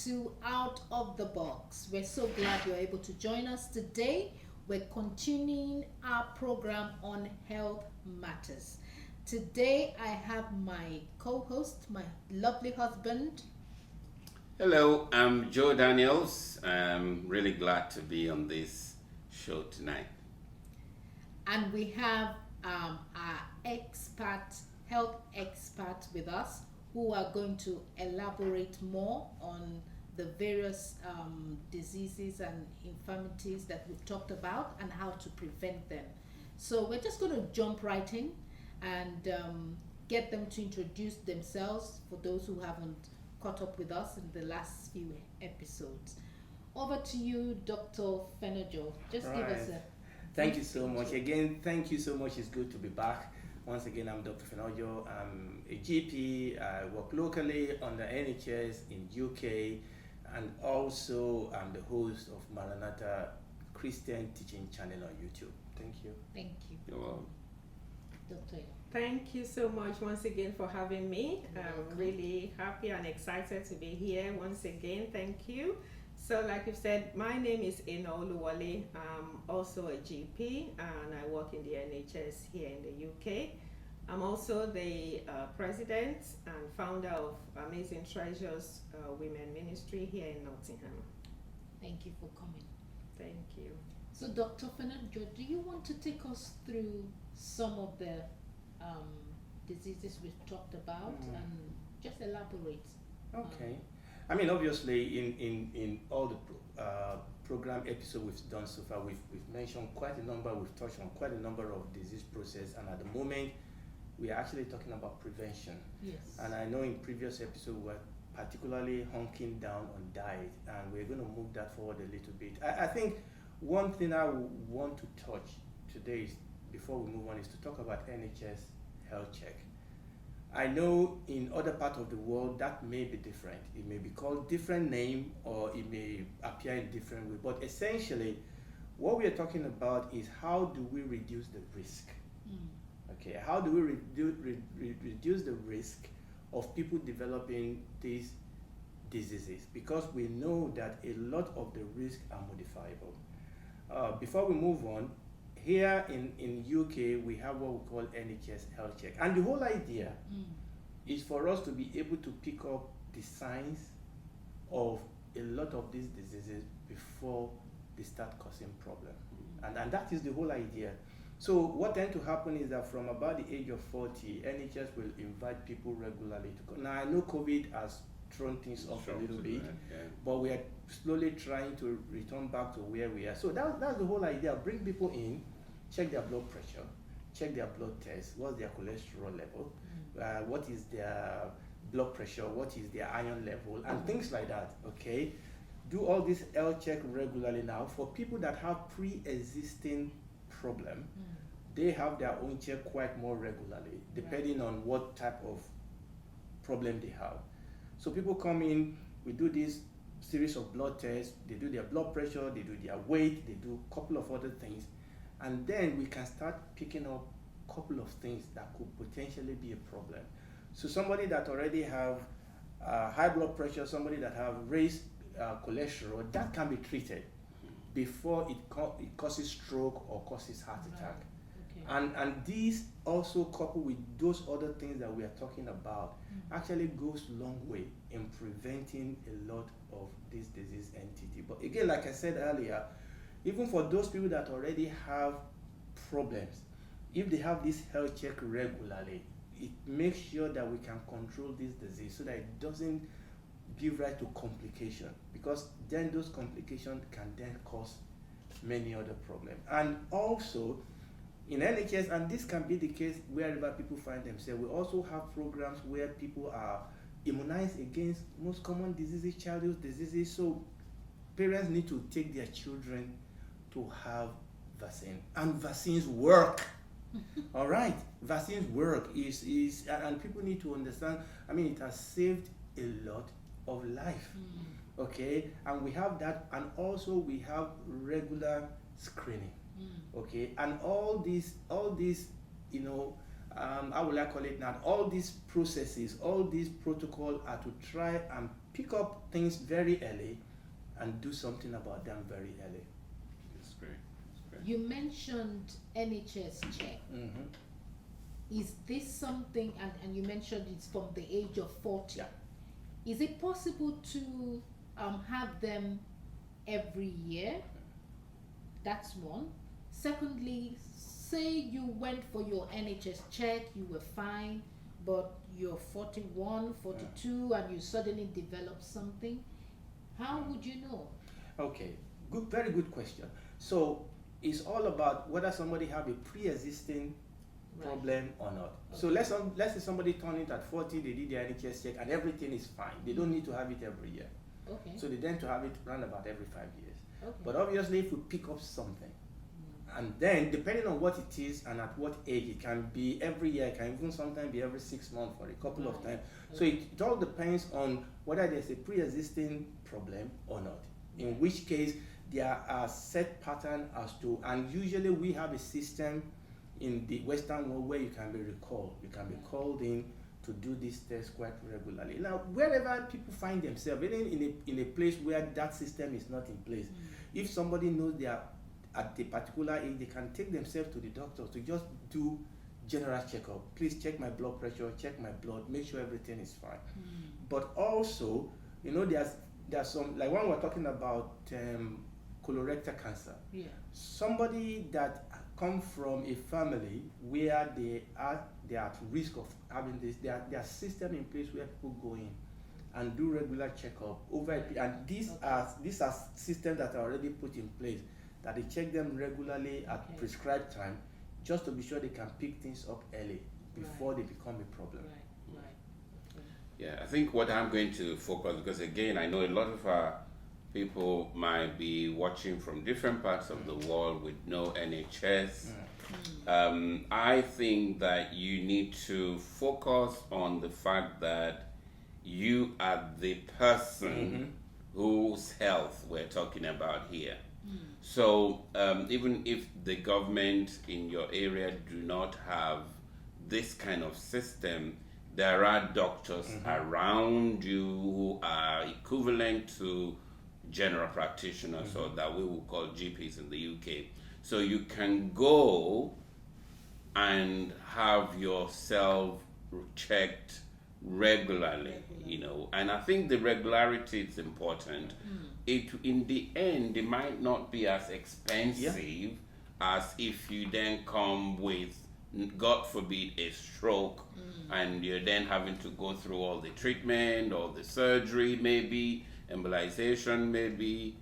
to Out of the Box. We're so glad you're able to join us today. We're continuing our program on health matters. Today I have my co-host, my lovely husband. Hello, I'm Joe Daniels. I'm really glad to be on this show tonight. And we have our health expert with us, who are going to elaborate more on the various diseases and infirmities that we've talked about and how to prevent them. So we're just going to jump right in and get them to introduce themselves for those who haven't caught up with us in the last few episodes. Over to you, Dr. Fenojo. Just give us a... Thank you so much. Again, thank you so much. It's good to be back. Once again, I'm Dr. Fenojo. I'm a GP. I work locally on the NHS in UK, and also I'm the host of Maranatha Christian Teaching Channel on YouTube. Thank you. Thank you. You're welcome. Dr. Thank you so much once again for having me. I'm really happy and excited to be here once again. Thank you. So like you said, my name is Eno Oluwole. I'm also a GP and I work in the NHS here in the UK. I'm also the president and founder of Amazing Treasures Women Ministry here in Nottingham. Thank you for coming. Thank you. So, Dr. Fernando, do you want to take us through some of the diseases we've talked about and just elaborate? Okay. I mean, obviously, in all the program episodes we've done so far, we've mentioned quite a number, we've touched on quite a number of disease process, and at the moment, we are actually talking about prevention. Yes. And I know in previous episode we were particularly honking down on diet, and we're going to move that forward a little bit. I think one thing I want to touch today is, before we move on, is to talk about Nhs Health Check. I know in other parts of the world that may be different. It may be called different name or it may appear in different way. But essentially, what we are talking about is how do we reduce the risk? Okay, how do we reduce the risk of people developing these diseases? Because we know that a lot of the risks are modifiable. Before we move on, here in UK, we have what we call Nhs Health Check. And the whole idea is for us to be able to pick up the signs of a lot of these diseases before they start causing problems. And that is the whole idea. So what tends to happen is that from about the age of 40, NHS will invite people regularly to come. Now, I know COVID has thrown things off a little bit, but we are slowly trying to return back to where we are. So that's the whole idea. Bring people in, check their blood pressure, check their blood test, what's their cholesterol level, what is their blood pressure, what is their iron level, and things like that, okay? Do all this health check regularly now. For people that have pre-existing problem, they have their own check quite more regularly, depending on what type of problem they have. So people come in, we do this series of blood tests, they do their blood pressure, they do their weight, they do a couple of other things, and then we can start picking up a couple of things that could potentially be a problem. So somebody that already have high blood pressure, somebody that have raised cholesterol, that can be treated before it causes stroke or causes heart attack. Okay. And these also coupled with those other things that we are talking about actually goes a long way in preventing a lot of this disease entity. But again, like I said earlier, even for those people that already have problems, if they have this health check regularly, it makes sure that we can control this disease so that it doesn't give rise to complication, because then those complications can then cause many other problems. And also in NHS, and this can be the case wherever people find themselves, we also have programs where people are immunized against most common diseases, childhood diseases. So parents need to take their children to have vaccine, and vaccines work. All right, vaccines work and people need to understand. I mean, it has saved a lot of life. Okay, and we have that, and also we have regular screening. Okay, and all these you know, how will I call it now, all these processes, all these protocols are to try and pick up things very early and do something about them very early. That's great. That's great. You mentioned NHS check. Mm-hmm. Is this something, and you mentioned it's from the age of 40. Yeah. Is it possible to have them every year? That's one. Secondly, say you went for your NHS check, you were fine, but you're 41, 42, and you suddenly develop something. How would you know? Okay, good, very good question. So it's all about whether somebody have a pre-existing problem or not. So let's say somebody turned it at 40, they did their NHS check and everything is fine. They don't need to have it every year. Okay. So they tend to have it around about every 5 years. Okay. But obviously if we pick up something, and then depending on what it is and at what age, it can be every year, it can even sometimes be every 6 months for a couple of times. So it all depends on whether there's a pre-existing problem or not. In which case there are set pattern as to, and usually we have a system in the Western world where you can be recalled. You can be called in to do this test quite regularly. Now, wherever people find themselves, even in a place where that system is not in place, if somebody knows they are at a particular age, they can take themselves to the doctor to just do general checkup. Please check my blood pressure, check my blood, make sure everything is fine. But also, there's some, like when we're talking about colorectal cancer, somebody that come from a family where they are at risk of having this, there are system in place where people go in and do regular checkup over and these are systems that are already put in place, that they check them regularly at prescribed time, just to be sure they can pick things up early before they become a problem. Yeah, I think what I'm going to focus, because again, I know a lot of our people might be watching from different parts of the world with no NHS. I think that you need to focus on the fact that you are the person whose health we're talking about here. So even if the government in your area do not have this kind of system, there are doctors around you who are equivalent to general practitioners, or that we will call GPs in the UK. So you can go and have yourself checked regularly, and I think the regularity is important. It, in the end, it might not be as expensive as if you then come with, God forbid, a stroke, and you're then having to go through all the treatment or the surgery, maybe embolization, maybe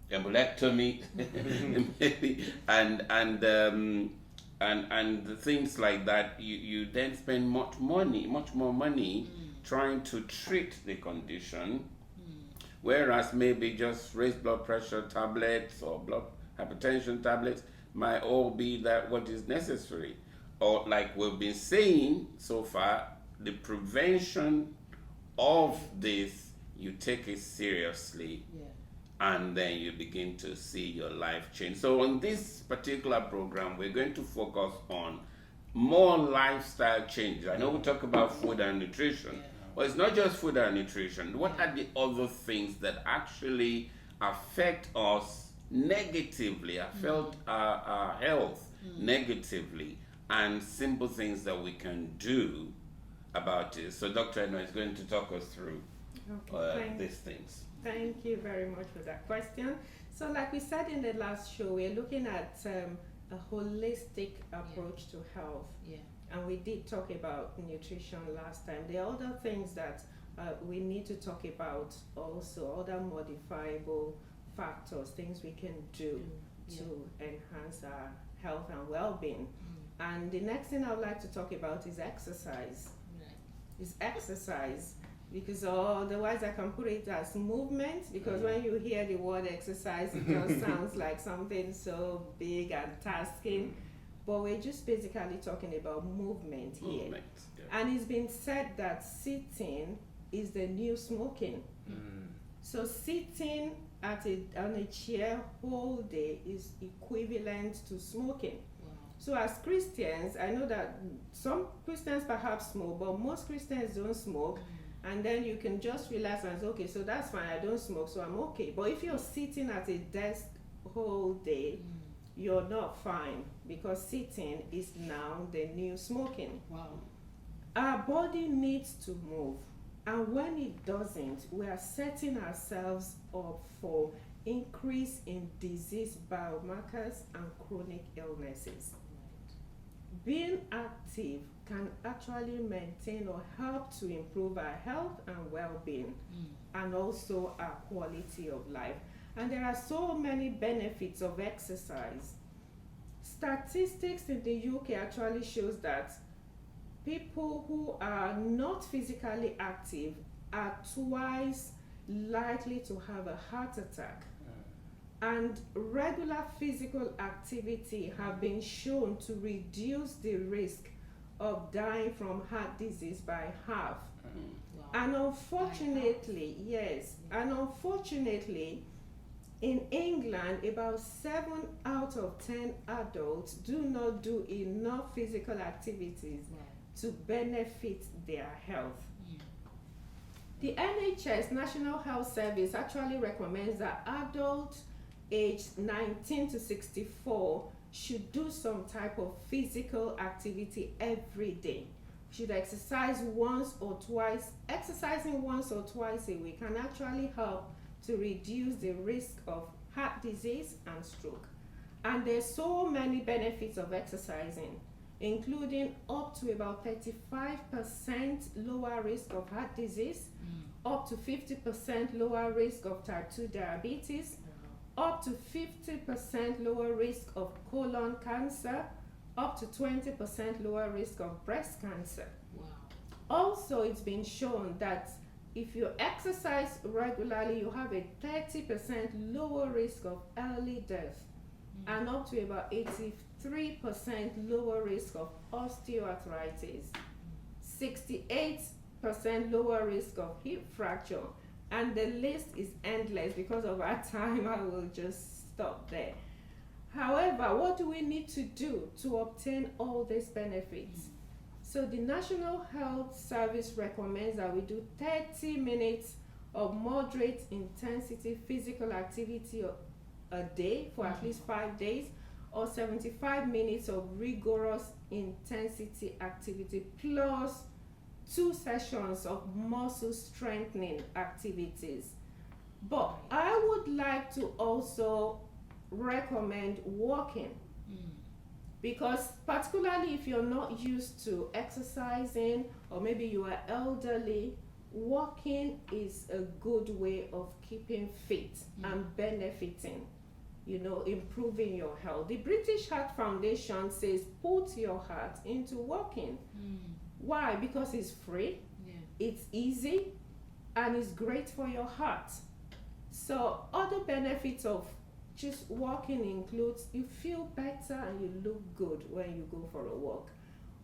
embolectomy, maybe, and the things like that. You then spend much more money trying to treat the condition, whereas maybe just raised blood pressure tablets or blood hypertension tablets might all be that what is necessary. Or like we've been saying so far, the prevention of this, you take it seriously, and then you begin to see your life change. So on this particular program, we're going to focus on more lifestyle changes. I know we talk about food and nutrition, but it's not just food and nutrition. What are the other things that actually affect us negatively, affect our health negatively, and simple things that we can do about it? So Dr. Nhs is going to talk us through these things. Thank you very much for that question. So like we said in the last show, we're looking at a holistic approach to health. And we did talk about nutrition last time. There are other things that we need to talk about also, other modifiable factors, things we can do to enhance our health and well-being. And the next thing I would like to talk about is exercise. Is exercise, because otherwise I can put it as movement, because when you hear the word exercise, it just sounds like something so big and tasking. But we're just basically talking about movement here. And it's been said that sitting is the new smoking. So sitting on a chair whole day is equivalent to smoking. So as Christians, I know that some Christians perhaps smoke, but most Christians don't smoke. And then you can just relax and say, okay, so that's fine, I don't smoke, so I'm okay. But if you're sitting at a desk whole day, you're not fine, because sitting is now the new smoking. Wow. Our body needs to move, and when it doesn't, we are setting ourselves up for increase in disease biomarkers and chronic illnesses. Being active can actually maintain or help to improve our health and well-being, and also our quality of life. And there are so many benefits of exercise. Statistics in the UK actually shows that people who are not physically active are twice likely to have a heart attack. And regular physical activity have been shown to reduce the risk of dying from heart disease by half. Wow. And unfortunately, in England, about 7 out of 10 adults do not do enough physical activities to benefit their health. The NHS National Health Service actually recommends that adults aged 19 to 64 should do some type of physical activity every day. Should exercise once or twice. Exercising once or twice a week can actually help to reduce the risk of heart disease and stroke. And there's so many benefits of exercising, including up to about 35% lower risk of heart disease, up to 50% lower risk of type 2 diabetes, up to 50% lower risk of colon cancer, up to 20% lower risk of breast cancer. Wow. Also, it's been shown that if you exercise regularly, you have a 30% lower risk of early death, and up to about 83% lower risk of osteoarthritis, 68% lower risk of hip fracture, and the list is endless. Because of our time, I will just stop there. However, what do we need to do to obtain all these benefits? So the National Health Service recommends that we do 30 minutes of moderate intensity physical activity a day for at least 5 days, or 75 minutes of rigorous intensity activity plus 2 sessions of muscle strengthening activities. But I would like to also recommend walking, because particularly if you're not used to exercising, or maybe you are elderly, walking is a good way of keeping fit and benefiting, improving your health. The British Heart Foundation says put your heart into walking. Why? Because it's free, it's easy, and it's great for your heart. So other benefits of just walking includes you feel better and you look good when you go for a walk.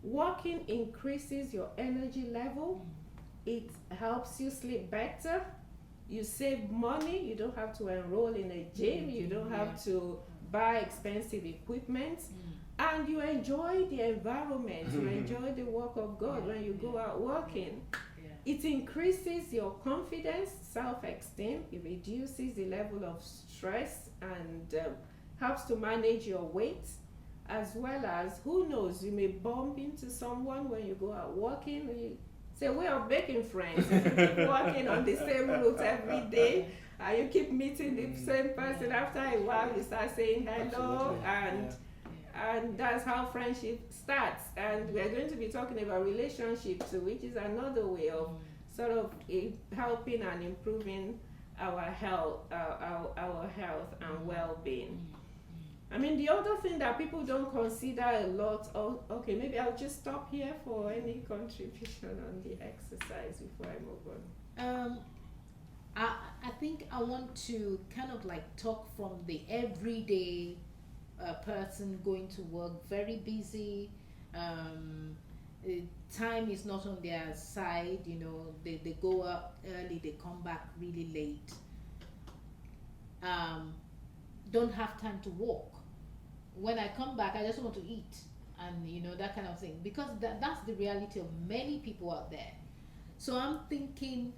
Walking increases your energy level, it helps you sleep better, you save money, you don't have to enroll in a gym, you don't have to buy expensive equipment, and you enjoy the environment, you enjoy the work of God when you go out walking. It increases your confidence, self-esteem, it reduces the level of stress, and helps to manage your weight, as well as, who knows, you may bump into someone when you go out walking. It's a way of making friends. If you keep walking on the same route every day, and you keep meeting the same person, after a while you start saying hello, and that's how friendship starts. And we're going to be talking about relationships, which is another way of sort of helping and improving our health, our health and well-being. I mean, the other thing that people don't consider a lot, okay, maybe I'll just stop here for any contribution on the exercise before I move on. I think I want to kind of like talk from the everyday person going to work, very busy, time is not on their side, they go out early, they come back really late, don't have time to walk. When I come back, I just want to eat, and that kind of thing, because that's the reality of many people out there. So I'm thinking,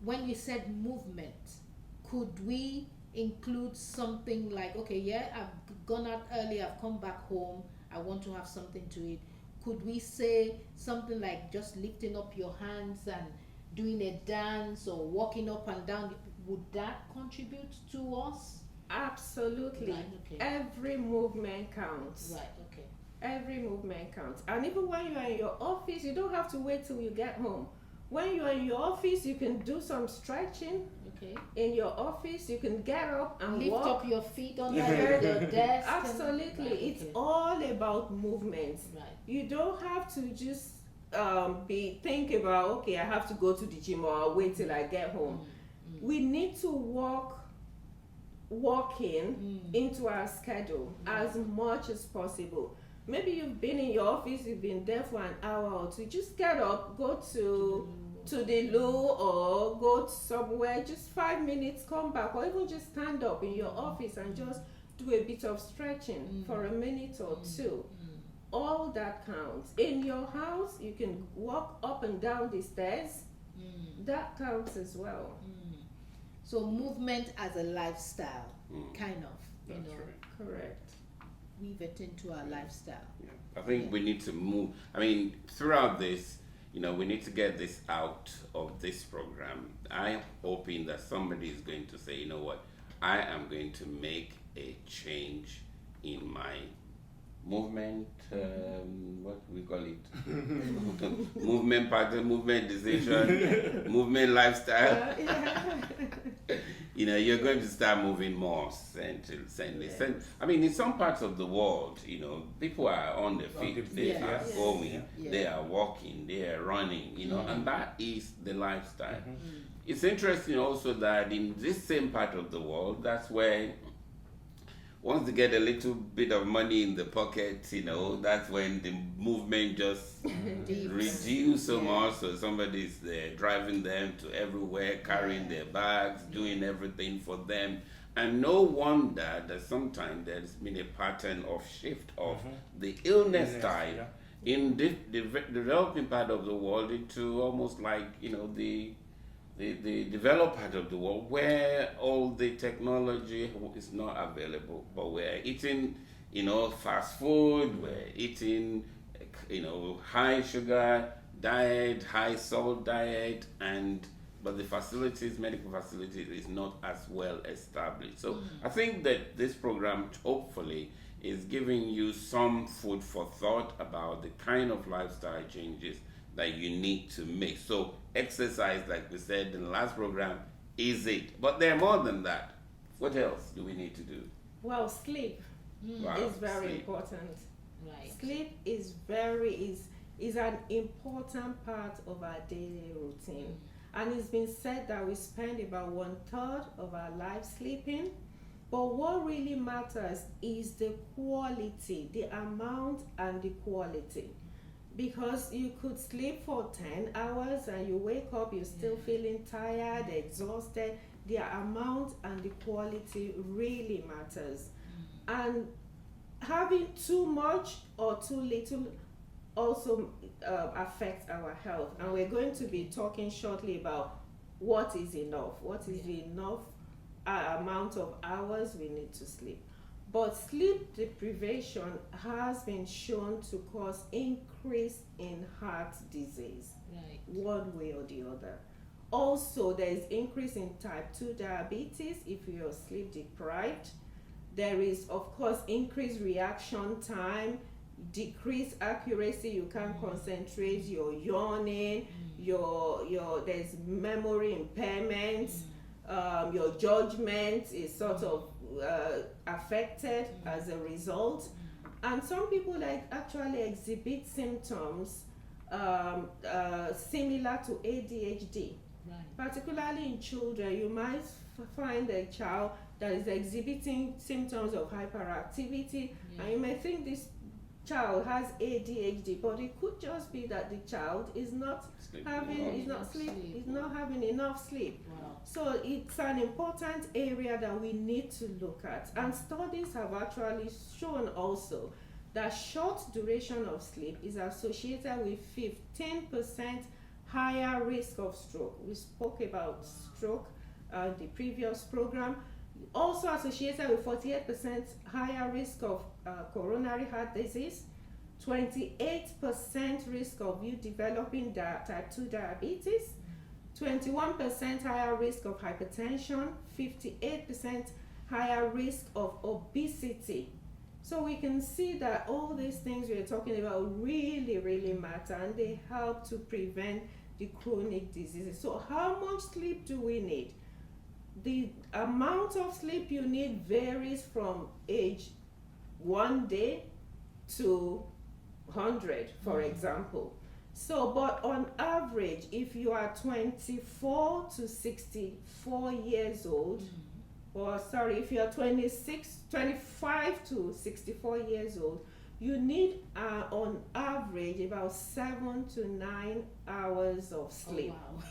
when you said movement, could we include something like, okay, yeah, I've gone out early, I've come back home, I want to have something to eat. Could we say something like just lifting up your hands and doing a dance or walking up and down? Would that contribute to us? Absolutely. Right, okay. Every movement counts. Right, okay. Every movement counts. And even when you are in your office, you don't have to wait till you get home. When you are in your office, you can do some stretching. Okay. In your office, you can get up and Lift walk. up your feet on the desk. Absolutely. Right, It's okay. all about movement. Right. You don't have to just be thinking about, okay, I have to go to the gym or I'll wait till I get home. We need to walk in into our schedule as much as possible. Maybe you've been in your office, you've been there for an hour or two. Just get up, go to the loo or go somewhere, just 5 minutes, come back, or even just stand up in your office and just do a bit of stretching for a minute or two. All that counts. In your house, you can walk up and down the stairs. That counts as well. So movement as a lifestyle, kind of, you That's know, right. Correct. weave it into our lifestyle. Yeah. I think we need to move. I mean, throughout this, we need to get this out of this program. I'm hoping that somebody is going to say, you know what, I am going to make a change in my movement, what we call it, movement pattern, movement decision, movement lifestyle. You're going to start moving more centrally. I mean, in some parts of the world, people are on their feet, they are going, they are walking, they are running, and that is the lifestyle. It's interesting also that in this same part of the world, that's where once they get a little bit of money in the pocket, that's when the movement just reduces so much. So somebody's there driving them to everywhere, carrying their bags, doing everything for them. And no wonder that sometimes there's been a pattern of shift of the illness type in the developing part of the world into almost like, the developed part of the world where all the technology is not available, but we're eating, fast food, we're eating, high sugar diet, high salt diet, but the medical facilities is not as well established. So I think that this program hopefully is giving you some food for thought about the kind of lifestyle changes that you need to make. So exercise, like we said in the last program, is it. But there are more than that. What else do we need to do? Well, sleep is very important. Right. Sleep is an important part of our daily routine. And it's been said that we spend about 1/3 of our life sleeping. But what really matters is the quality, the amount and the quality. Because you could sleep for 10 hours and you wake up, you're still feeling tired, exhausted. The amount and the quality really matters. And having too much or too little also affects our health. And we're going to be talking shortly about what is enough. What is the enough amount of hours we need to sleep. But sleep deprivation has been shown to cause increase in heart disease, one way or the other. Also, there is increase in type 2 diabetes if you're sleep deprived. There is, of course, increased reaction time, decreased accuracy. You can't concentrate. You're yawning. There's memory impairment. Your judgment is sort of affected as a result, and some people actually exhibit symptoms similar to ADHD. Particularly in children, you might find a child that is exhibiting symptoms of hyperactivity, and you may think this child has ADHD, but it could just be that the child is not having enough sleep. Wow. So it's an important area that we need to look at. And studies have actually shown also that short duration of sleep is associated with 15% higher risk of stroke. We spoke about stroke the previous program. Also associated with 48% higher risk of coronary heart disease, 28% risk of you developing type 2 diabetes, 21% higher risk of hypertension, 58% higher risk of obesity. So we can see that all these things we're talking about really, really matter, and they help to prevent the chronic diseases. So how much sleep do we need? The amount of sleep you need varies from age 1 day to 100, for example. So, but on average, if you are 24 to 64 years old, or sorry, if you are 25 to 64 years old, you need on average about 7 to 9 hours of sleep. Oh, wow.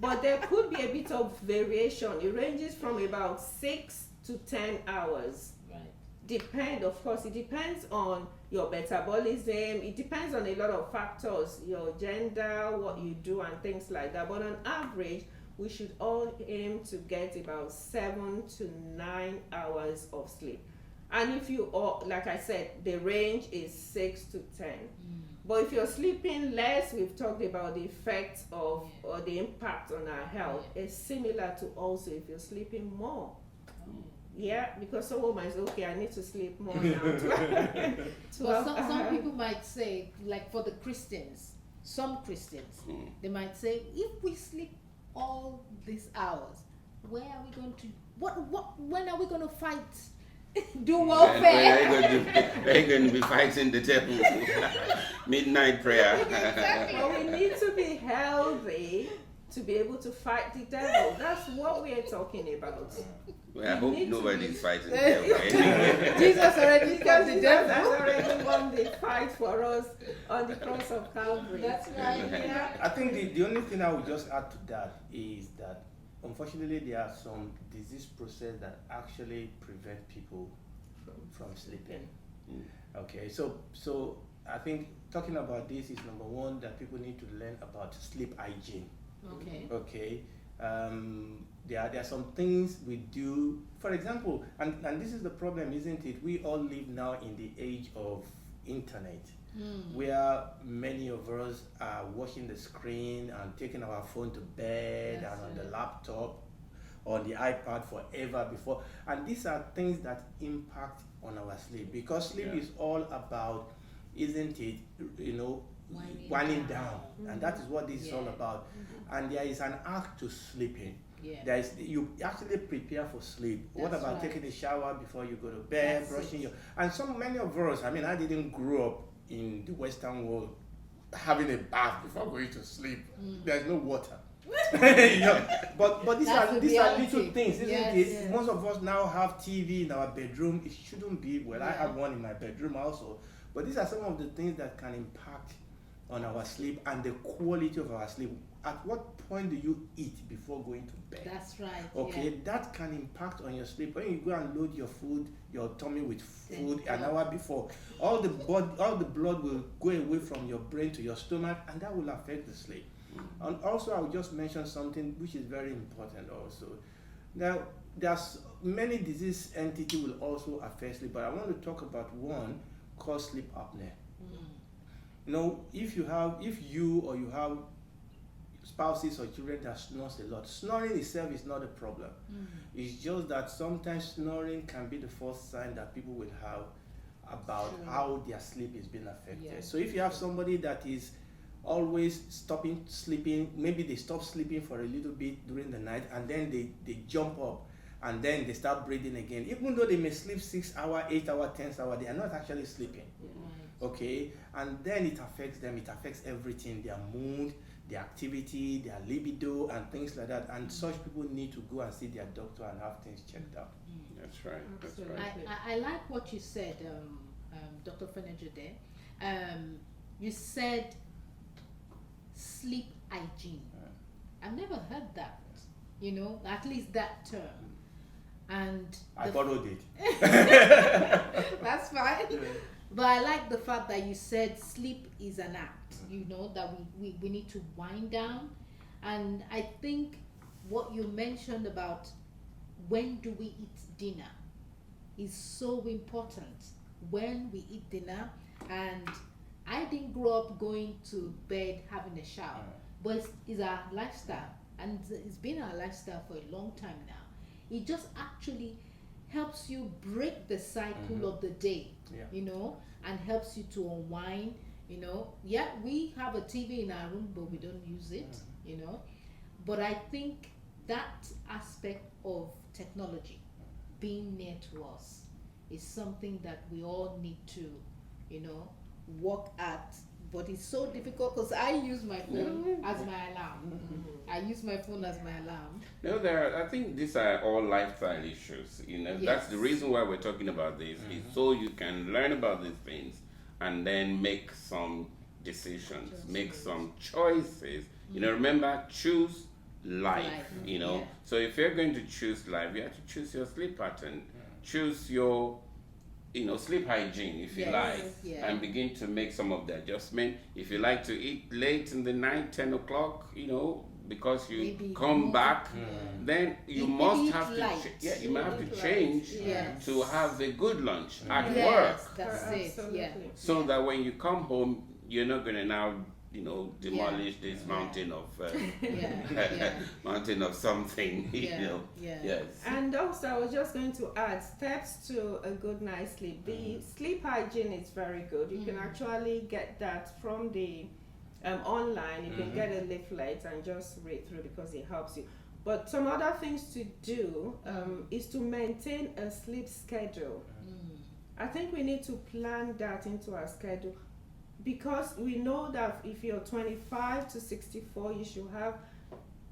But there could be a bit of variation. It ranges from about 6 to 10 hours. Right. Of course, it depends on your metabolism. It depends on a lot of factors, your gender, what you do, and things like that. But on average, we should all aim to get about 7 to 9 hours of sleep. And if you, like I said, the range is 6 to 10. But if you're sleeping less, we've talked about the effects of or the impact on our health. It's similar to also if you're sleeping more. Yeah, because someone might say, okay, I need to sleep more now. Well, some people might say, like for the Christians, some Christians, they might say, if we sleep all these hours, where are we going to, when are we going to fight? Do warfare. Where are you going to be fighting the devil? Midnight prayer. Well, we need to be healthy to be able to fight the devil. That's what we are talking about. Well, I hope nobody's fighting the devil. Jesus already fought the Jesus devil. has already won the fight for us on the cross of Calvary. That's right. Yeah. I think the only thing I would just add to that is that unfortunately there are some disease processes that actually prevent people from sleeping. Okay, so I think talking about this is number one, that people need to learn about sleep hygiene. Okay. There are some things we do, for example, and this is the problem, isn't it? We all live now in the age of internet, where many of us are watching the screen and taking our phone to bed, and on the laptop or the iPad forever before. And these are things that impact on our sleep, because sleep is all about, isn't it, winding down. And that is what this is all about. And there is an art to sleeping. You actually prepare for sleep. What about taking a shower before you go to bed, brushing your, and many of us, I mean, I didn't grow up in the Western world having a bath before going to sleep. There's no water. But these are little things, isn't it? Most of us now have TV in our bedroom. It shouldn't be. Well, I have one in my bedroom also. But these are some of the things that can impact on our sleep and the quality of our sleep. At what point do you eat before going to bed? That's right. Okay, that can impact on your sleep. When you go and load your food, your tummy with food an hour before, all the blood will go away from your brain to your stomach, and that will affect the sleep. And also, I will just mention something which is very important also. Now, there's many disease entities will also affect sleep, but I want to talk about one called sleep apnea. If you have spouses or children that snores a lot, snoring itself is not a problem. It's just that sometimes snoring can be the first sign that people will have about how their sleep is being affected. So if you have somebody that is always stopping sleeping, maybe they stop sleeping for a little bit during the night, and then they jump up and then they start breathing again. Even though they may sleep 6 hours, 8 hours, 10 hours, they are not actually sleeping. Okay, and then it affects them. It affects everything: their mood, their activity, their libido, and things like that. And such people need to go and see their doctor and have things checked out. That's right. That's right. I like what you said, Dr. Fenejade. You said sleep hygiene. I've never heard that, at least that term. And I followed it. that's fine. But I like the fact that you said sleep is an act, that we need to wind down. And I think what you mentioned about when do we eat dinner is so important. When we eat dinner, and I didn't grow up going to bed having a shower, but it's our lifestyle, and it's been our lifestyle for a long time now. It just actually helps you break the cycle of the day, and helps you to unwind. Yeah, we have a TV in our room, but we don't use it. But I think that aspect of technology being near to us is something that we all need to work at. But it's so difficult because I use my phone as my alarm. I use my phone as my alarm. No, I think these are all lifestyle issues. Yes. That's the reason why we're talking about this, is so you can learn about these things and then make some decisions, make some choices. Remember, choose life. So if you're going to choose life, you have to choose your sleep pattern, choose your sleep hygiene, if you like, and begin to make some of the adjustment. If you like to eat late in the night, 10 o'clock, because you maybe come back, then you must have to, you might have to change to have a good lunch at work. That's it. So that when you come home, you're not going to now demolish this mountain of mountain of something. Yes. And also, I was just going to add steps to a good night's sleep. The sleep hygiene is very good. You can actually get that from the online. You can get a leaflet and just read through because it helps you. But some other things to do is to maintain a sleep schedule. I think we need to plan that into our schedule, because we know that if you're 25 to 64, you should have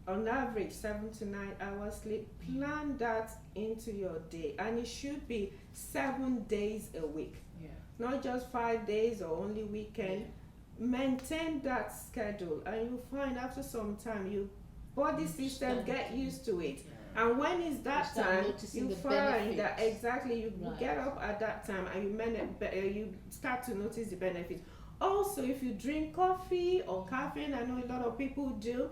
on average 7 to 9 hours sleep. Plan that into your day, and it should be 7 days a week, not just 5 days or only weekend. Maintain that schedule, and you'll find after some time your body system get used to it. And when is that time, you find that you get up at that time and you start to notice the benefits. Also, if you drink coffee or caffeine, I know a lot of people do,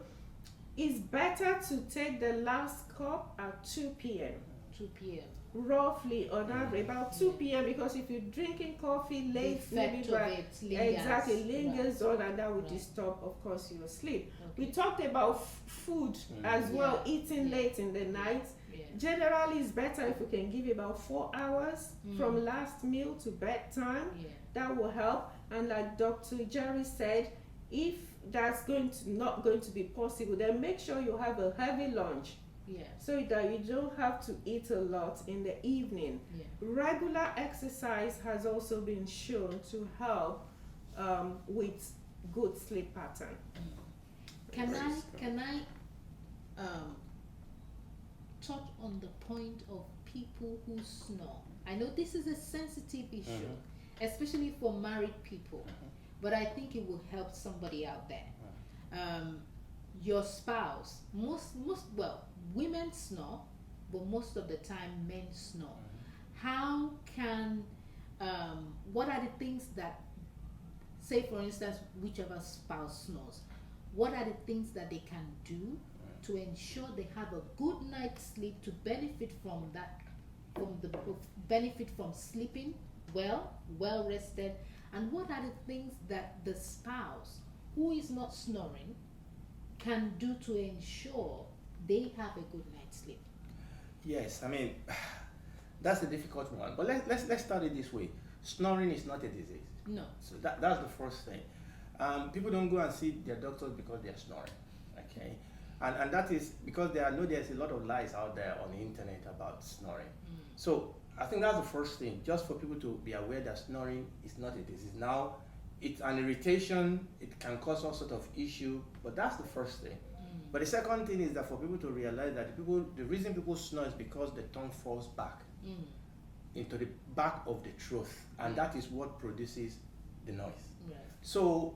it's better to take the last cup at 2 p.m. 2 p.m. Roughly on average, about 2 p.m. because if you're drinking coffee late, maybe lingers on, and that would disturb, of course, your sleep. We talked about food as well, eating late in the night. Generally, it's better if we can give about 4 hours from last meal to bedtime. That will help. And like Dr. Jerry said, if that's not going to be possible, then make sure you have a heavy lunch. So that you don't have to eat a lot in the evening. Regular exercise has also been shown to help with good sleep pattern. Can I touch on the point of people who snore? I know this is a sensitive issue, especially for married people, but I think it will help somebody out there. Your spouse, women snore, but most of the time men snore. How can, what are the things that, say for instance, whichever spouse snores, what are the things that they can do to ensure they have a good night's sleep, to benefit from that, benefit from sleeping well rested? And what are the things that the spouse who is not snoring can do to ensure they have a good night's sleep? Yes, I mean, that's a difficult one. But let's start it this way. Snoring is not a disease. No. So that's the first thing. People don't go and see their doctors because they're snoring. Okay, and that is because there's a lot of lies out there on the internet about snoring. So I think that's the first thing, just for people to be aware that snoring is not a disease. Now, it's an irritation, it can cause all sort of issue, but that's the first thing. But the second thing is that for people to realize that the reason people snore is because the tongue falls back into the back of the throat, and that is what produces the noise. Right. So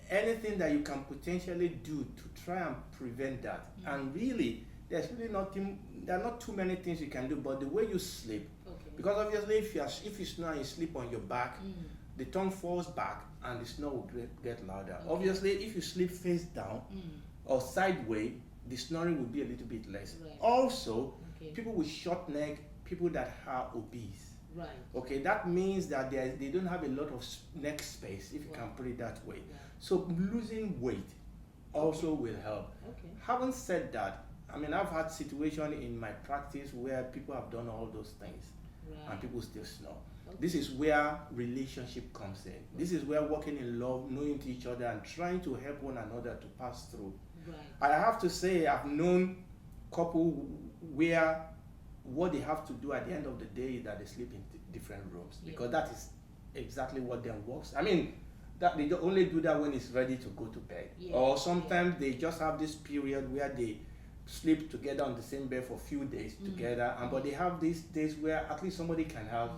anything that you can potentially do to try and prevent that, and really, there are not too many things you can do, but the way you sleep, because obviously if you snore and you sleep on your back, the tongue falls back and the snore will get louder. Obviously, if you sleep face down or sideways, the snoring will be a little bit less. Right. Also, people with short neck, people that are obese. Right. Okay, that means that they don't have a lot of neck space, if you can put it that way. So losing weight also will help. Having said that, I mean, I've had situations in my practice where people have done all those things and people still snore. This is where relationship comes in. This is where working in love, knowing each other and trying to help one another to pass through. I have to say, I've known couple where what they have to do at the end of the day is that they sleep in different rooms, because that is exactly what then works. I mean, that they only do that when it's ready to go to bed, or sometimes they just have this period where they sleep together on the same bed for a few days together, and but they have these days where at least somebody can have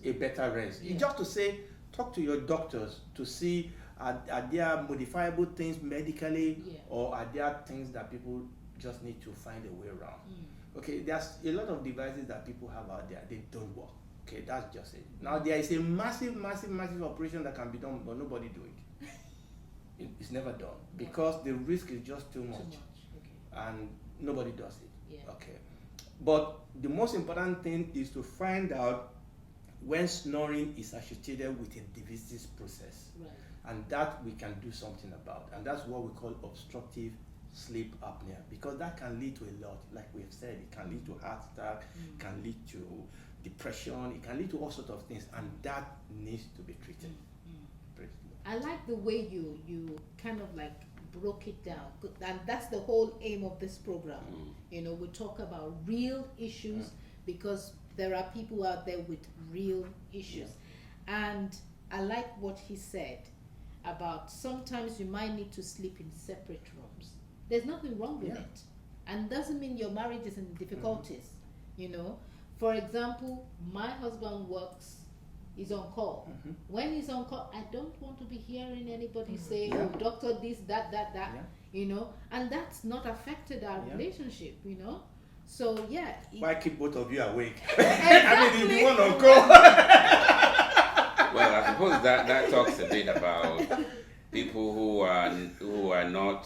a better rest. Just to say, talk to your doctors to see are there modifiable things medically, or are there things that people just need to find a way around. Okay, there's a lot of devices that people have out there, they don't work. Okay, that's just it. Now there is a massive operation that can be done, but nobody do it. It's never done because the risk is just too much. And nobody does it. Okay, but the most important thing is to find out when snoring is associated with a disease process, and that we can do something about, and that's what we call obstructive sleep apnea, because that can lead to a lot. Like we've said, it can lead to heart attack, can lead to depression, it can lead to all sorts of things, and that needs to be treated. I like the way you kind of like broke it down, and that's the whole aim of this program. You know, we talk about real issues because there are people out there with real issues. And I like what he said about sometimes you might need to sleep in separate rooms. There's nothing wrong with it, and doesn't mean your marriage is in difficulties. You know, for example, my husband works, he's on call. When he's on call, I don't want to be hearing anybody say, oh, doctor this, that, you know, and that's not affected our relationship, you know. So why keep both of you awake? Exactly. I mean, if you want to go. Well, I suppose that talks a bit about people who are not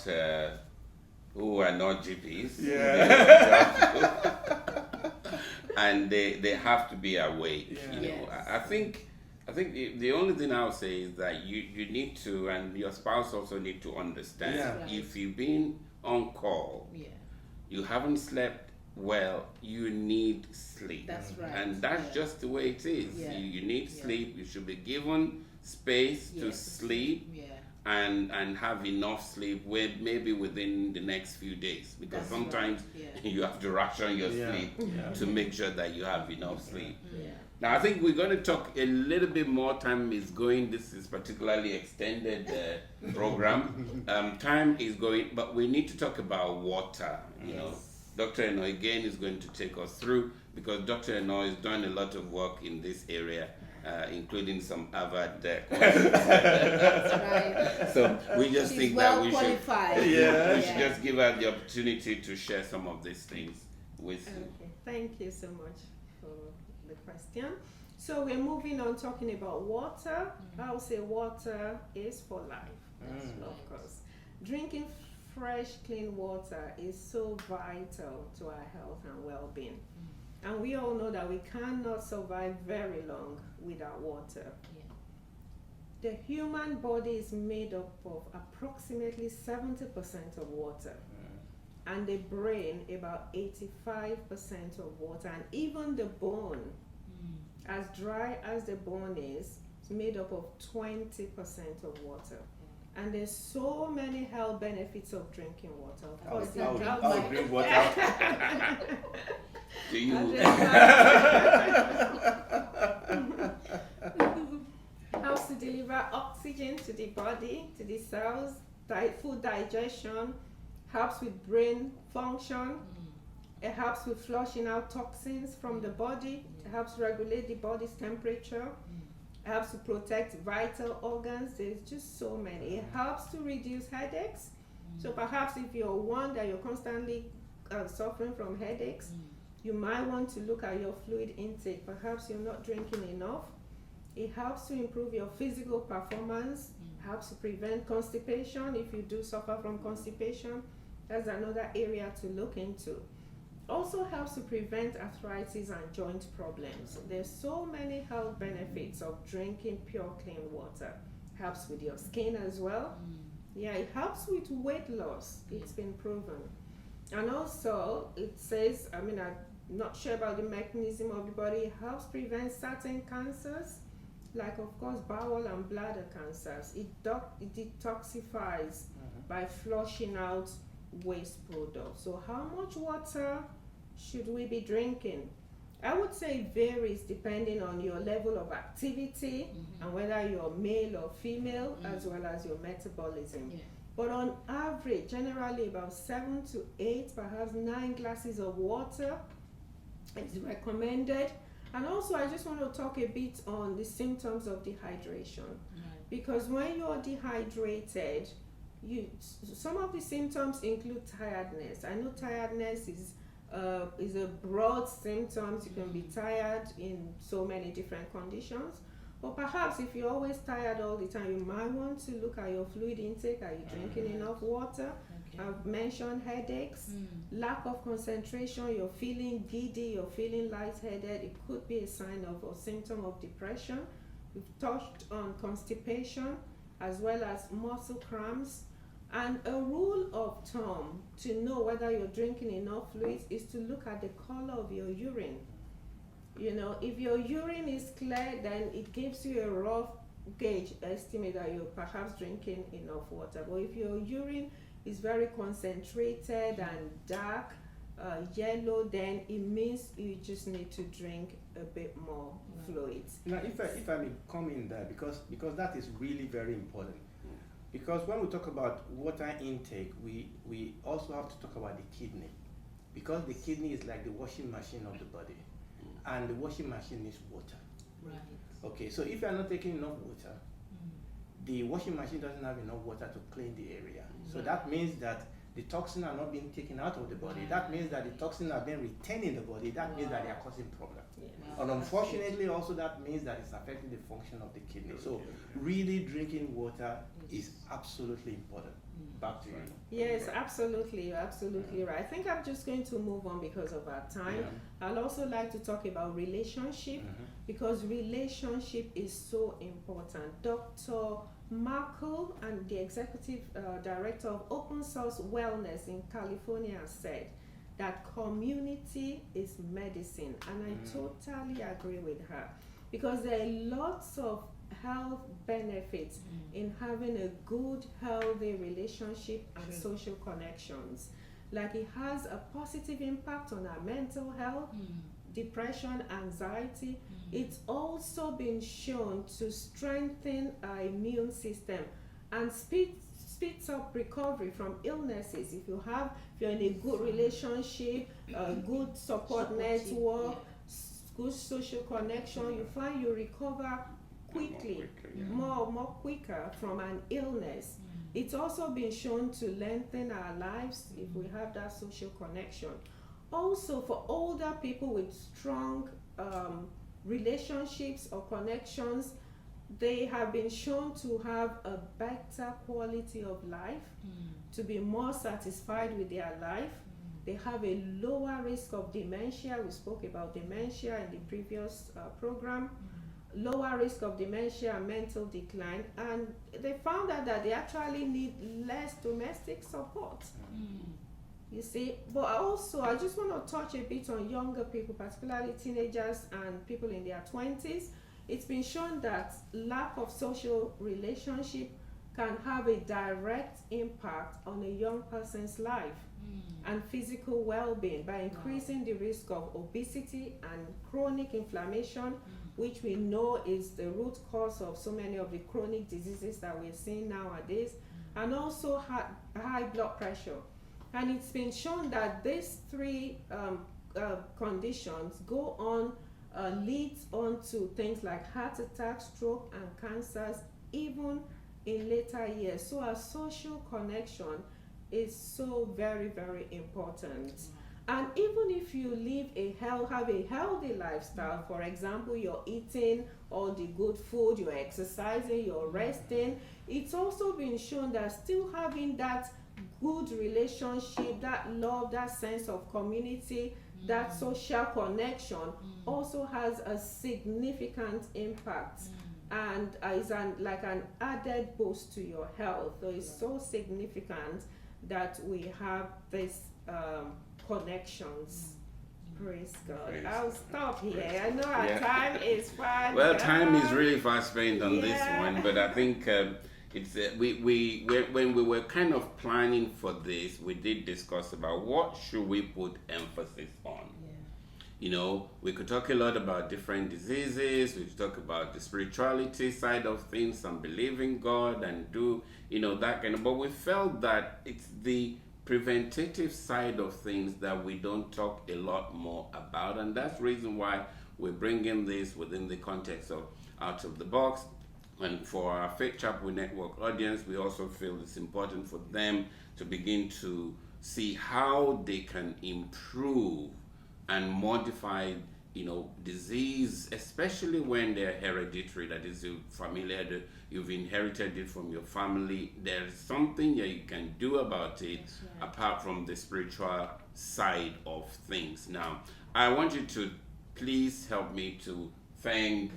GPs. And they have to be awake. You know, I think the only thing I'll say is that you need to, and your spouse also need to understand, if you've been on call, you haven't slept well, you need sleep. That's right. And that's just the way it is. You need sleep. You should be given space to sleep and have enough sleep maybe within the next few days, because sometimes you have to ration your sleep to make sure that you have enough sleep. Now I think we're going to talk a little bit more. Time is going. This is particularly extended program. Time is going, but we need to talk about water. You know, Dr. Eno again is going to take us through, because Dr. Eno is doing a lot of work in this area, including some Harvard courses. That's right. So we just She's think well that we qualified. should just give her the opportunity to share some of these things with you. Okay, thank you so much for the question. So we're moving on talking about water. I would say water is for life, of course. Drinking fresh, clean water is so vital to our health and well-being. And we all know that we cannot survive very long without water. The human body is made up of approximately 70% of water, and the brain about 85% of water, and even the bone, as dry as the bone is made up of 20% of water. And there's so many health benefits of drinking water. Of course, I'll drink water. Do you? Helps to deliver oxygen to the body, to the cells, food digestion, helps with brain function. It helps with flushing out toxins from the body. It helps regulate the body's temperature. Helps to protect vital organs. There's just so many. It helps to reduce headaches. So perhaps if you're one that you're constantly suffering from headaches, you might want to look at your fluid intake. Perhaps you're not drinking enough. It helps to improve your physical performance, helps to prevent constipation if you do suffer from constipation. That's another area to look into. Also helps to prevent arthritis and joint problems. There's so many health benefits of drinking pure clean water. Helps with your skin as well. Yeah, it helps with weight loss. It's been proven. And also it says, I'm not sure about the mechanism of the body, it helps prevent certain cancers, like of course bowel and bladder cancers. It detoxifies by flushing out waste products. So how much water should we be drinking? I would say it varies depending on your level of activity and whether you're male or female, as well as your metabolism. But on average, generally about 7 to 8, perhaps 9 glasses of water is recommended. And also I just want to talk a bit on the symptoms of dehydration. Because when you're dehydrated, some of the symptoms include tiredness. I know tiredness is a broad symptom. You can be tired in so many different conditions. But perhaps if you're always tired all the time, you might want to look at your fluid intake. Are you drinking enough water? I've mentioned headaches, lack of concentration, you're feeling giddy, you're feeling lightheaded. It could be a sign of a symptom of depression. We've touched on constipation as well as muscle cramps. And a rule of thumb to know whether you're drinking enough fluids is to look at the color of your urine. If your urine is clear, then it gives you a rough gauge estimate that you're perhaps drinking enough water. But if your urine is very concentrated and dark, yellow, then it means you just need to drink a bit more fluids. Now, if I may come in there, because that is really very important. Because when we talk about water intake, we also have to talk about the kidney. Because the kidney is like the washing machine of the body. And the washing machine needs water. Right. Okay, so if you are not taking enough water, the washing machine doesn't have enough water to clean the area. So that means that the toxins are not being taken out of the body. That means that the toxins are being retained in the body. That means that they are causing problems. And unfortunately, also that means that it's affecting the function of the kidney. So really drinking water is absolutely important. Back to you. Yes, absolutely, you're absolutely right. I think I'm just going to move on because of our time. I'd also like to talk about relationship, because relationship is so important. Dr. Markle and the executive director of Open Source Wellness in California said that community is medicine, and I totally agree with her, because there are lots of health benefits in having a good, healthy relationship and social connections. Like it has a positive impact on our mental health, depression, anxiety. It's also been shown to strengthen our immune system and speeds up recovery from illnesses. If you're in a good relationship, a good support network, good social connection, you find you recover quickly, more quicker from an illness. It's also been shown to lengthen our lives if we have that social connection. Also, for older people with strong relationships or connections, they have been shown to have a better quality of life, to be more satisfied with their life. They have a lower risk of dementia. We spoke about dementia in the previous program. Lower risk of dementia and mental decline, and they found out that they actually need less domestic support. You see, but also I just want to touch a bit on younger people, particularly teenagers and people in their 20s. It's been shown that lack of social relationship can have a direct impact on a young person's life and physical well-being by increasing the risk of obesity and chronic inflammation, which we know is the root cause of so many of the chronic diseases that we're seeing nowadays, and also high blood pressure. And it's been shown that these three conditions go on, leads on to things like heart attack, stroke, and cancers, even in later years. So our social connection is so very, very important. And even if you have a healthy lifestyle, for example, you're eating all the good food, you're exercising, you're resting, it's also been shown that still having that good relationship, that love, that sense of community, that social connection also has a significant impact and is like an added boost to your health. So it's so significant that we have this connections. Praise God. Praise I'll God. stop here. Praise I know our Yeah. time is fast. Well, time is really fast spent on this Yeah. one, but I think it's when we were kind of planning for this, we did discuss about what should we put emphasis on. You know, we could talk a lot about different diseases. We could talk about the spirituality side of things and believing God and do, you know, that kind of. But we felt that it's the preventative side of things that we don't talk a lot more about, and that's the reason why we're bringing this within the context of Out of the Box. And for our Faith Chapel Network audience, we also feel it's important for them to begin to see how they can improve and modify, you know, disease, especially when they're hereditary. That is, you're familiar, you've inherited it from your family. There's something that you can do about it, apart from the spiritual side of things. Now, I want you to please help me to thank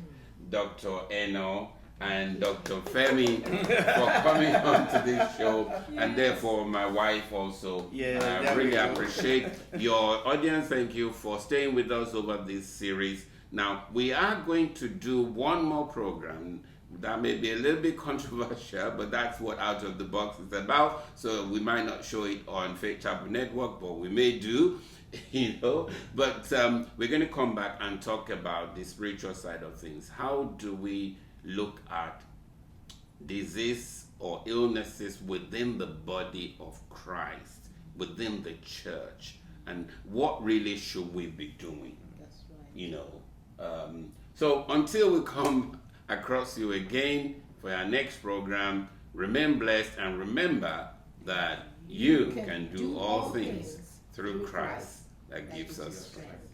Dr. Eno and Dr. Femi for coming on to this show, and therefore my wife also. I really appreciate your audience. Thank you for staying with us over this series. Now, we are going to do one more program that may be a little bit controversial, but that's what Out of the Box is about. So we might not show it on Faith Chapel Network, but we may do. You know, but we're going to come back and talk about the spiritual side of things. How do we look at disease or illnesses within the body of Christ, within the church, and what really should we be doing? That's right. You know, so until we come across you again for our next program, remain blessed and remember that you can do all things through Christ that gives us strength.